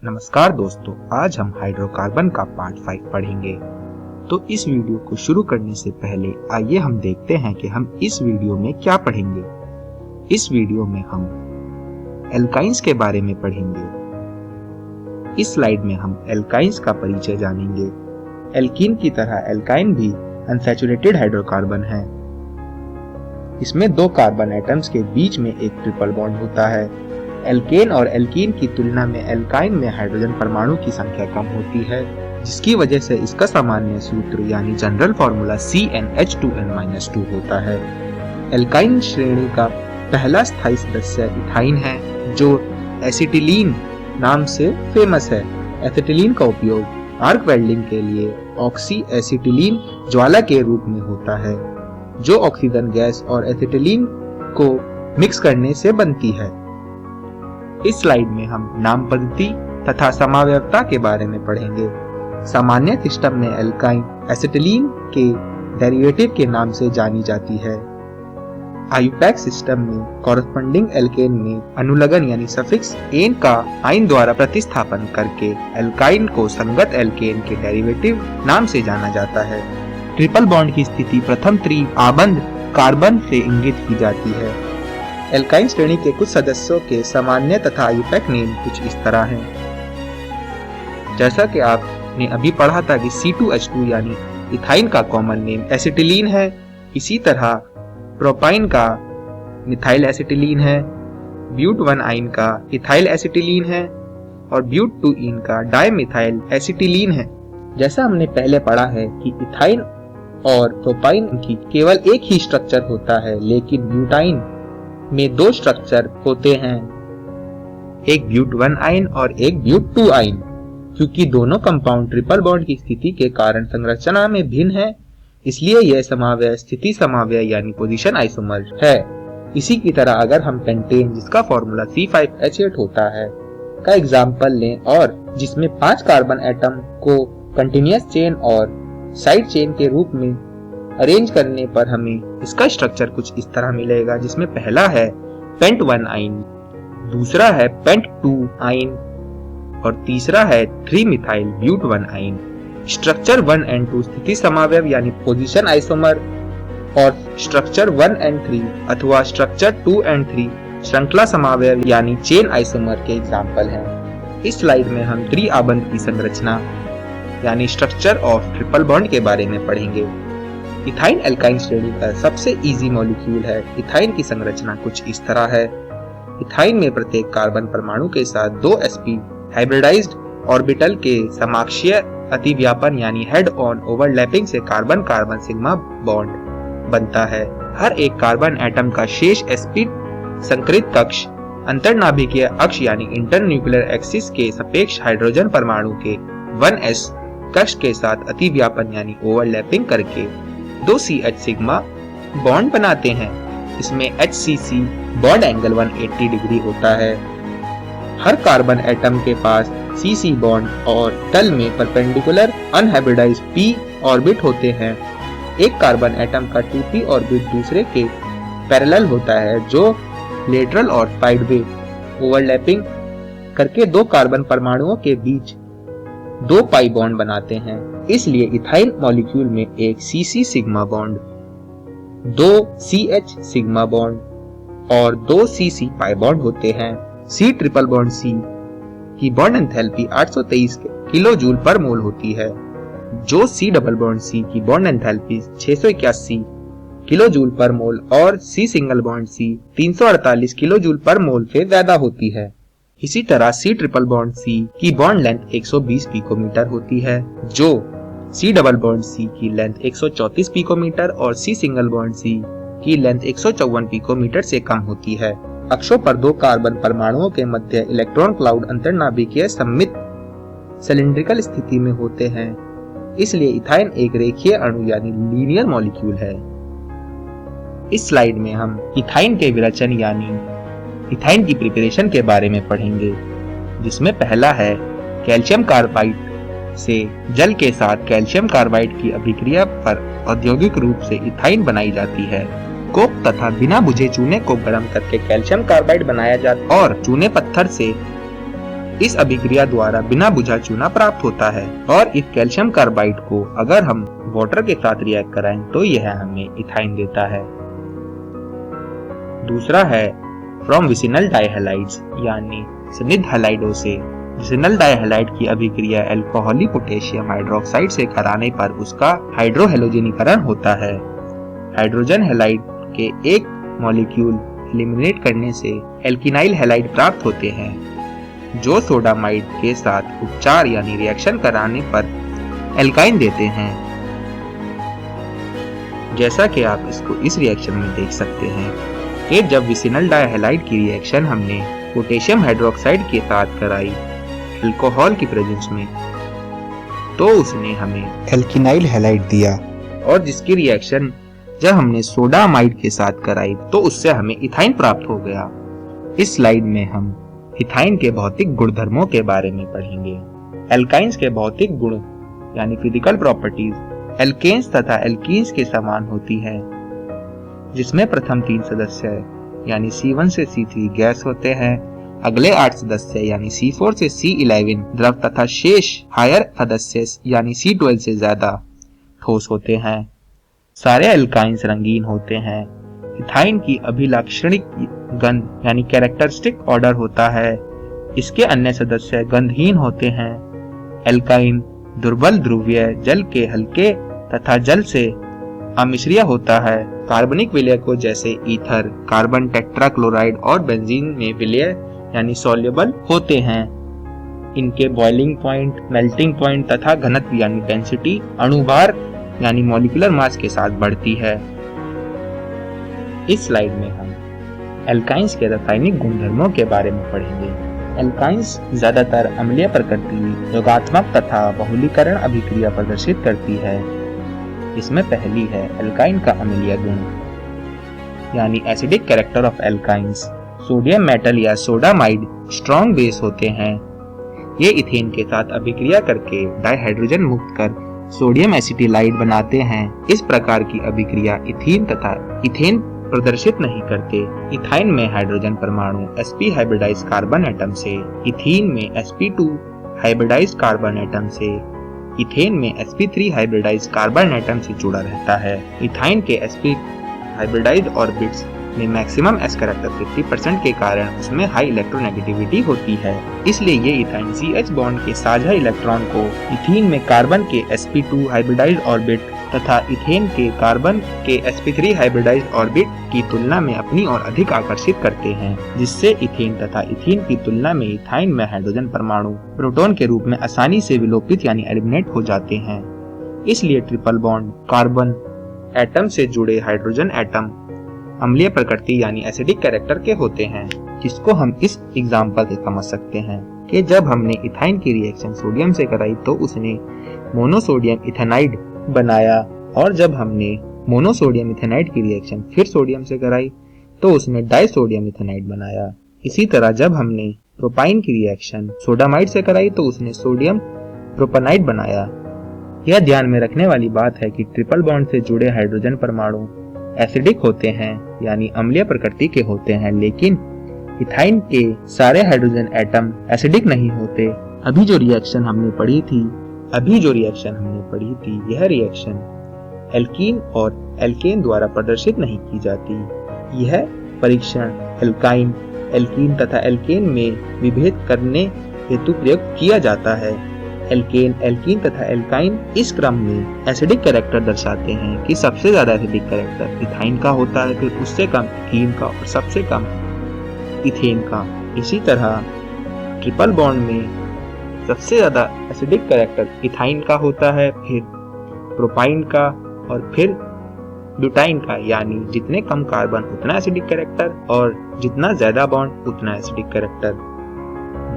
नमस्कार दोस्तों, आज हम हाइड्रोकार्बन का पार्ट 5 पढ़ेंगे। तो इस वीडियो को शुरू करने से पहले आइए हम देखते हैं कि हम इस वीडियो में क्या पढ़ेंगे। इस वीडियो में हम एल्काइंस के बारे में पढ़ेंगे। इस स्लाइड में हम एल्काइंस का परिचय जानेंगे। एल्कीन की तरह एल्काइन भी अनसैचुरेटेड हाइड्रोकार्बन है। इसमें दो कार्बन एटम्स के बीच में एक ट्रिपल बॉन्ड होता है। एल्केन और एल्कीन की तुलना में एल्काइन में हाइड्रोजन परमाणु की संख्या कम होती है, जिसकी वजह से इसका सामान्य सूत्र यानी जनरल फॉर्मूला CnH2n-2 होता है। एल्काइन श्रेणी का पहला स्थायी सदस्य इथाइन है, जो एसिटिलीन नाम से फेमस है। एसिटिलीन का उपयोग आर्क वेल्डिंग के लिए ऑक्सी एसिटिलीन ज्वाला के रूप में होता है, जो ऑक्सीजन गैस और एसिटिलीन को मिक्स करने से बनती है। इस स्लाइड में हम नाम पद्धति तथा समावयवता के बारे में पढ़ेंगे। सामान्य सिस्टम में एल्काइन एसिटिलीन के डेरिवेटिव के नाम से जानी जाती है। आयुपैक सिस्टम में कॉरस्पॉन्डिंग एल्केन में अनुलग्न यानी सफिक्स एन का आइन द्वारा प्रतिस्थापन करके एल्काइन को संगत एल्केन के डेरिवेटिव नाम से जाना जाता है। ट्रिपल बॉन्ड की स्थिति प्रथम त्रि-आबंध कार्बन से इंगित की जाती है। एल्काइन श्रेणी के कुछ सदस्यों के सामान्य तथा आयुपैक नेम कुछ इस तरह हैं। जैसा कि आपने अभी पढ़ा था कि C2H2 यानी इथाइन का कॉमन नेम एसिटिलीन है, इसी तरह प्रोपाइन का मिथाइल एसिटिलीन है, ब्यूट-1 आइन का इथाइल एसिटिलीन है और ब्यूट-2 का डाइमिथाइल एसिटिलीन है। जैसा हमने पहले पढ़ा है कि इथाइन और प्रोपाइन की केवल एक ही स्ट्रक्चर होता है, लेकिन ब्यूटाइन में दो स्ट्रक्चर होते हैं, एक ब्यूट-1 आइन और एक ब्यूट-2 आइन। क्योंकि दोनों कंपाउंड ट्रिपल बॉन्ड की स्थिति के कारण संरचना में भिन्न है, इसलिए यह समावयव स्थिति समावयव यानी पोजीशन आइसोमर है। इसी की तरह अगर हम पेंटेन, जिसका फॉर्मूला C5H8 होता है, का एग्जाम्पल लें और जिसमें 5 कार्बन एटम को कंटिन्यूअस चेन और साइड चेन के रूप में अरेंज करने पर हमें इसका स्ट्रक्चर कुछ इस तरह मिलेगा, जिसमें पहला है पेंट-1 आइन, दूसरा है पेंट-2 आइन और तीसरा है 3-मिथाइल ब्यूट-1 आइन। स्ट्रक्चर 1 एंड 2 स्थिति समावयव यानी पोजीशन आइसोमर और स्ट्रक्चर 1 एंड 3 अथवा स्ट्रक्चर 2 एंड 3 श्रृंखला समावयव यानी चेन आइसोमर के एग्जाम्पल हैं। इस स्लाइड में हम त्रि-आबंध की संरचना यानी स्ट्रक्चर ऑफ ट्रिपल बॉन्ड के बारे में पढ़ेंगे। इथाइन एल्काइन श्रेणी का सबसे इजी मॉलिक्यूल है। इथाइन की संरचना कुछ इस तरह है। इथाइन में प्रत्येक कार्बन परमाणु के साथ 2 sp हाइब्रिडाइज्ड ऑर्बिटल के समाक्षीय अतिव्यापन यानी हेड ऑन ओवरलैपिंग से कार्बन कार्बन सिग्मा बॉन्ड बनता है। हर एक कार्बन एटम का शेष sp संकरित कक्ष अंतरनाभिकीय अक्ष यानी इंटरन्यूक्लियर एक्सिस के सापेक्ष हाइड्रोजन परमाणु के 1s कक्ष के साथ अतिव्यापन यानी ओवरलैपिंग करके 2 CH सिग्मा बॉन्ड बनाते हैं। इसमें HCC बॉन्ड एंगल 180 डिग्री होता है। हर कार्बन एटम के पास CC बॉन्ड और तल में परपेंडिकुलर अनहाइब्रिडाइज्ड p ऑर्बिट होते हैं। एक कार्बन एटम का 2p ऑर्बिट दूसरे के पैरेलल होता है, जो लेटरल और साइडवे ओवरलैपिंग करके दो कार्बन परमाणुओं के बीच 2 पाई बॉन्ड बनाते हैं। इसलिए इथाइन मॉलिक्यूल में एक CC sigma bond, 2 CH sigma bond और 2 CC पाई बॉन्ड होते हैं। C ट्रिपल बॉन्ड C की बॉन्ड एंथैल्पी 823 किलो जूल पर मोल होती है, जो C डबल बॉन्ड C की बॉन्ड एंथैल्पी 681 किलो जूल पर मोल और C single bond C 348 kilojoule पर मोल से ज्यादा होती है। इसी तरह C ट्रिपल बॉन्ड C की बॉन्ड लेंथ 120 पिकोमीटर होती है, जो C डबल बॉन्ड C की लेंथ 134 पिकोमीटर और C सिंगल बॉन्ड C की लेंथ 154 पिकोमीटर से कम होती है। अक्षों पर 2 कार्बन परमाणुओं के मध्य इलेक्ट्रॉन क्लाउड अंतर्नाभिकीय सममित सिलिंड्रिकल स्थिति में होते हैं, इसलिए इथाइन एक रेखीय अणु यानी लीनियर मॉलिक्यूल है। इस स्लाइड में हम इथाइन के विरचन यानी इथाइन की प्रिपरेशन के बारे में पढ़ेंगे, जिसमें पहला है कैल्शियम कार्बाइड से जल के साथ कैल्शियम कार्बाइड की अभिक्रिया पर औद्योगिक रूप से इथाइन बनाई जाती है। कोक तथा बिना बुझे चूने को गर्म करके कैल्शियम कार्बाइड बनाया जाता और चूने पत्थर से इस अभिक्रिया द्वारा बिना बुझा चूना प्राप्त होता है। और इस कैल्शियम कार्बाइड को अगर हम वाटर के साथ रिएक्ट कराएं तो यह हमें इथाइन देता है। दूसरा है फ्रॉम विसिनल डाइहैलाइड्स यानी स्निग्ध हैलाइडों से। विसिनल डाइहैलाइड की अभिक्रिया अल्कोहली पोटेशियम हाइड्रोक्साइड से कराने पर उसका हाइड्रोहेलोजनीकरण होता है। हाइड्रोजन हैलाइड के एक मॉलिक्यूल एलिमिनेट करने से एल्किनाइल हैलाइड प्राप्त होते हैं, जो सोडामाइड के साथ उपचार यानी रिएक्शन कराने पर एल्काइन देते हैं। जैसा कि आप इसको इस रिएक्शन में देख सकते हैं कि जब विसिनल डाइहैलाइड की रिएक्शन हमने पोटेशियम हाइड्रोक्साइड के साथ कराई अल्कोहल की प्रेजेंस में, तो उसने हमें एल्किनाइल हैलाइड दिया। और जिसकी रिएक्शन जब हमने सोडामाइड के साथ कराई तो उससे हमें इथाइन प्राप्त हो गया। इस स्लाइड में हम इथाइन के भौतिक गुणधर्मों के बारे में पढ़ेंगे। एल्काइंस के भौतिक गुण यानी फिजिकल प्रॉपर्टीज एल्केन्स तथा एल्कीन्स के समान होती है, जिसमें प्रथम 3 सदस्य यानी C1 से C3 गैस होते हैं, अगले 8 सदस्य यानी C4 से C11 द्रव तथा शेष हायर सदस्य यानी C12 से ज्यादा ठोस होते हैं। सारे एल्काइंस रंगीन होते हैं। इथाइन की अभिलाक्षणिक गंध यानी कैरेक्टरिस्टिक ऑर्डर होता है। इसके अन्य सदस्य गंधहीन होते हैं। एल्काइन दुर्बल ध्रुवीय जल के हल्के तथा जल से अमिश्रीय होता है। कार्बनिक विलयकों जैसे ईथर, कार्बन टेट्राक्लोराइड और बेंजीन में विलय यानी सॉल्युबल होते हैं। इनके बॉइलिंग पॉइंट, मेल्टिंग पॉइंट तथा घनत्व यानी डेंसिटी अणुभार यानी मॉलिक्यूलर मास के साथ बढ़ती है। इस स्लाइड में हम एल्काइंस के रासायनिक गुणधर्मों के बारे में पढ़ेंगे। एल्काइंस ज्यादातर अम्लीय प्रकृति, योगात्मक तथा बहुलीकरण अभिक्रिया प्रदर्शित करती है। इसमें पहली है एल्काइन का अम्लीय गुण यानी acidic character of alkynes. Sodium metal या सोडामाइड स्ट्रॉन्ग बेस होते हैं। ये इथेन के साथ अभिक्रिया करके डाइहाइड्रोजन मुक्त कर सोडियम एसिटिलाइड बनाते हैं। इस प्रकार की अभिक्रिया इथीन तथा इथेन प्रदर्शित नहीं करते। इथाइन में हाइड्रोजन परमाणु sp हाइब्रिडाइज्ड कार्बन एटम से, इथीन में sp2 हाइब्रिडाइज्ड कार्बन एटम से, इथेन में sp3 हाइब्रिडाइज्ड कार्बन एटम से जुड़ा रहता है। इथाइन के sp हाइब्रिडाइज्ड ऑर्बिट्स में मैक्सिमम s कैरेक्टर 50% के कारण उसमें हाई इलेक्ट्रोनेगेटिविटी होती है। इसलिए ये इथाइन CH बॉन्ड के साझा इलेक्ट्रॉन को इथीन में कार्बन के sp2 हाइब्रिडाइज्ड ऑर्बिट तथा इथेन के कार्बन के sp3 हाइब्रिडाइज्ड ऑर्बिट की तुलना में अपनी ओर अधिक आकर्षित करते हैं, जिससे इथेन तथा इथीन की तुलना में इथाइन में हाइड्रोजन परमाणु प्रोटॉन के रूप में आसानी से विलोपित यानी एलिमिनेट हो जाते हैं। इसलिए ट्रिपल बॉन्ड कार्बन एटम से जुड़े हाइड्रोजन एटम अम्लीय प्रकृति यानी एसिडिक कैरेक्टर के होते हैं, जिसको हम इस एग्जाम्पल से समझ सकते हैं कि जब हमने इथाइन की रिएक्शन सोडियम से कराई तो उसने मोनोसोडियम इथेनाइड बनाया, और जब हमने मोनोसोडियम इथेनाइड की रिएक्शन फिर सोडियम से कराई तो उसने डाइसोडियम इथेनाइड बनाया। इसी तरह जब हमने प्रोपाइन की रिएक्शन सोडामाइड से कराई तो उसने सोडियम प्रोपेनाइड बनाया। यह ध्यान में रखने वाली बात है कि ट्रिपल बॉन्ड से जुड़े हाइड्रोजन परमाणु एसिडिक होते हैं यानी अम्लीय प्रकृति के होते हैं, लेकिन इथाइन के सारे हाइड्रोजन एटम एसिडिक नहीं होते। अभी जो रिएक्शन हमने पढ़ी थी यह रिएक्शन एल्कीन और एल्केन द्वारा प्रदर्शित नहीं की जाती। यह परीक्षण एल्काइन, एल्कीन तथा एल्केन में विभेद करने हेतु प्रयोग किया जाता है। एल्केन, एल्कीन तथा एल्काइन इस क्रम में एसिडिक कैरेक्टर दर्शाते हैं कि सबसे ज्यादा एसिडिक कैरेक्टर इथाइन का होता है, फिर उससे कम इथीन का और सबसे कम इथेन का। इसी तरह ट्रिपल बॉन्ड में सबसे ज्यादा एसिडिक कैरेक्टर इथाइन का होता है, फिर प्रोपाइन का और फिर ब्यूटाइन का, यानी जितने कम कार्बन उतना एसिडिक कैरेक्टर और जितना ज्यादा बॉन्ड उतना एसिडिक कैरेक्टर।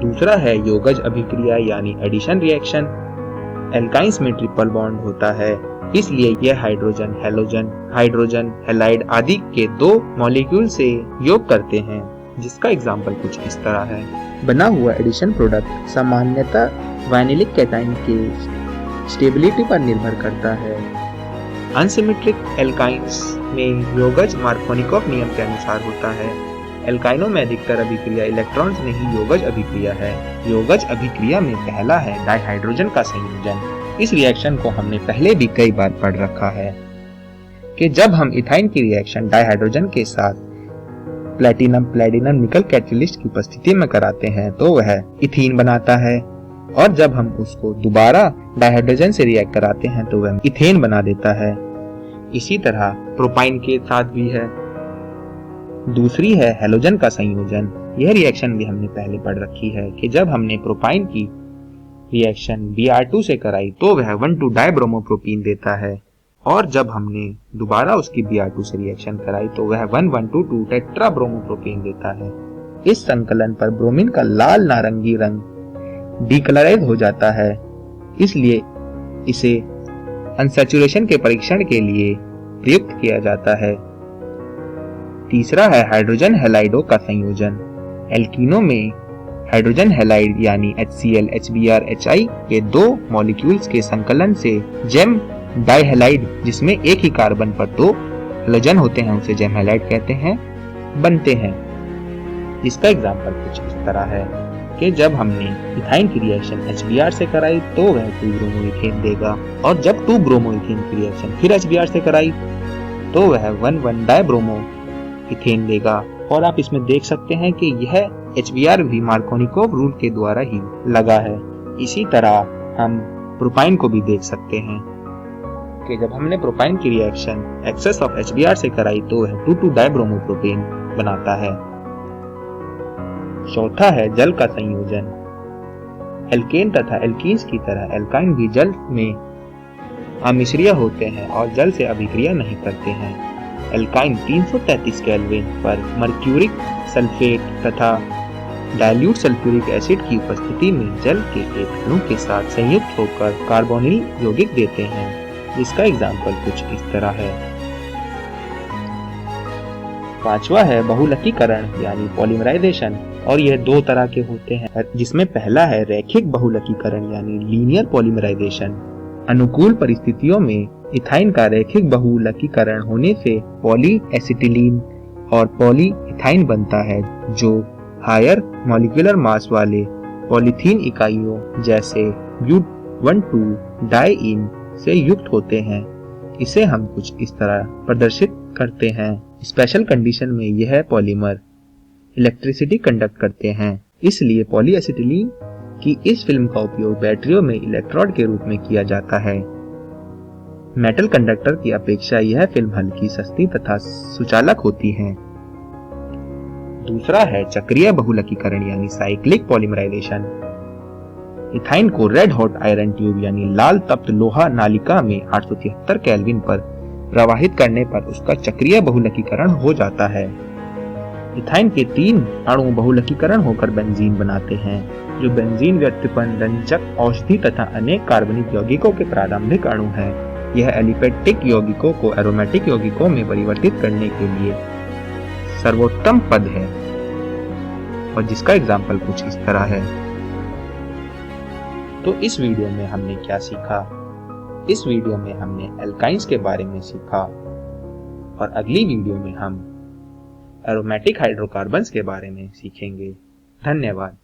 दूसरा है योगज अभिक्रिया यानी एडिशन रिएक्शन। एल्काइंस में ट्रिपल बॉन्ड होता है, इसलिए यह हाइड्रोजन, हैलोजन, हाइड्रोजन, हैलाइड आदि के 2 मॉलिक्यूल से योग करते हैं, जिसका एग्जाम्पल कुछ इस तरह है। बना हुआ एडिशन प्रोडक्ट सामान्यतः वाइनिलिक कैटाइन के स्टेबिलिटी पर निर्भर करता है। अनसिमेट्रिक एल्काइंस में योगज मार्कोनिकोव नियम के अनुसार होता है। एल्काइनों में अधिकतर अभिक्रिया इलेक्ट्रॉन्स नहीं योगज अभिक्रिया है। योगज अभिक्रिया में पहला है डाइहाइड्रोजन का संयोजन। इस रिएक्शन को हमने पहले भी कई बार पढ़ रखा है कि जब हम इथाइन की रिएक्शन डाइहाइड्रोजन के साथ प्लेटिनम निकल कैटलिस्ट की उपस्थिति में कराते हैं तो वह इथीन बनाता है, और जब हम उसको दोबारा डाइहाइड्रोजन से रिएक्ट कराते हैं तो वह इथेन बना देता है। इसी तरह प्रोपाइन के साथ भी है। दूसरी है हैलोजन का संयोजन। यह रिएक्शन भी हमने पहले पढ़ रखी है कि जब हमने प्रोपाइन की रिएक्शन Br2 से कराई तो वह 1,2 डाइब्रोमोप्रोपीन देता है, और जब हमने दोबारा उसकी Br2 से रिएक्शन कराई तो वह 1,1,2,2 टेट्राब्रोमोप्रोपीन देता है। इस संकलन पर ब्रोमीन का लाल नारंगी रंग डीकलराइज हो जाता है, इसलिए इसे अनसैचुरेशन के परीक्षण के लिए प्रयुक्त किया जाता है। तीसरा है हाइड्रोजन हैलाइडों का संयोजन। एल्कीनों में हाइड्रोजन हैलाइड यानी HCl, HBr, Hi के दो मॉलिक्यूल्स के संकलन से जेम डाइहैलाइड, जिसमें एक ही कार्बन पर दो हैलोजन होते हैं, उसे जेम हैलाइड कहते हैं, बनते हैं। इसका एग्जाम्पल कुछ इस तरह है कि जब हमने इथाइन की रिएक्शन HBr से कराई तो वह 2-ब्रोमोइथेन देगा, और जब 2-ब्रोमोइथेन की रिएक्शन फिर HBr से कराई तो वह 1,1 डाइब्रोमोइथेन देगा। और आप इसमें देख सकते हैं कि यह HBr भी मार्कोनिकोव रूल के द्वारा ही लगा है। इसी तरह हम प्रोपाइन को भी देख सकते हैं कि जब हमने प्रोपाइन की रिएक्शन एक्सेस ऑफ HBr से कराई तो वह 2,2 डाइब्रोमोप्रोपेन बनाता है। चौथा है जल का संयोजन। एल्केन तथा एल्कीन्स की तरह एल्काइन भी जल में अमिश्रीय होते हैं और जल से अभिक्रिया नहीं करते हैं। एल्काइन 333 केल्विन पर मर्क्यूरिक सल्फेट तथा डाइल्यूट सल्फ्यूरिक एसिड की उपस्थिति में जल के एक अणु के साथ संयुक्त होकर कार्बोनिल यौगिक देते हैं। इसका एग्जाम्पल कुछ इस तरह है। पांचवा है बहुलकीकरण यानी पॉलीमराइजेशन, और यह दो तरह के होते हैं, जिसमें पहला है रैखिक बहुलकीकरण यानी लीनियर पॉलीमराइजेशन। अनुकूल परिस्थितियों में इथाइन का रैखिक बहुलकीकरण होने से पॉलीएसिटिलीन और पॉलीइथाइन बनता है, जो हायर मॉलिक्यूलर मास वाले पॉलीथीन इकाइयों जैसे ब्यूट-1,2 डाइईन से युक्त होते हैं। इसे हम कुछ इस तरह प्रदर्शित करते हैं। स्पेशल कंडीशन में यह पॉलीमर इलेक्ट्रिसिटी कंडक्ट करते हैं, इसलिए पॉलीएसिटिलीन की इस फिल्म का उपयोग बैटरियों में इलेक्ट्रोड के रूप में किया जाता है। मेटल कंडक्टर की अपेक्षा यह फिल्म हल्की, सस्ती तथा सुचालक होती है। दूसरा है चक्रीय बहुलकीकरण यानी साइक्लिक पॉलीमराइजेशन। इथाइन को रेड हॉट आयरन ट्यूब यानी लाल तप्त लोहा नालिका में 873 केल्विन पर प्रवाहित करने पर उसका चक्रीय बहुलकीकरण हो जाता है। इथाइन के 3 अणु बहुलकीकरण होकर बेंजीन बनाते हैं, जो बेंजीन व्युत्पन्न रंजक, औषधि तथा अनेक कार्बनिक यौगिकों के प्रारंभिक अणु हैं। यह एलिपेटिक यौगिकों को एरोमेटिक यौगिकों में परिवर्तित करने के लिए सर्वोत्तम पद है, और जिसका एग्जाम्पल कुछ इस तरह है। तो इस वीडियो में हमने क्या सीखा? इस वीडियो में हमने एल्काइंस के बारे में सीखा, और अगली वीडियो में हम एरोमेटिक हाइड्रोकार्बन्स के बारे में सीखेंगे। धन्यवाद।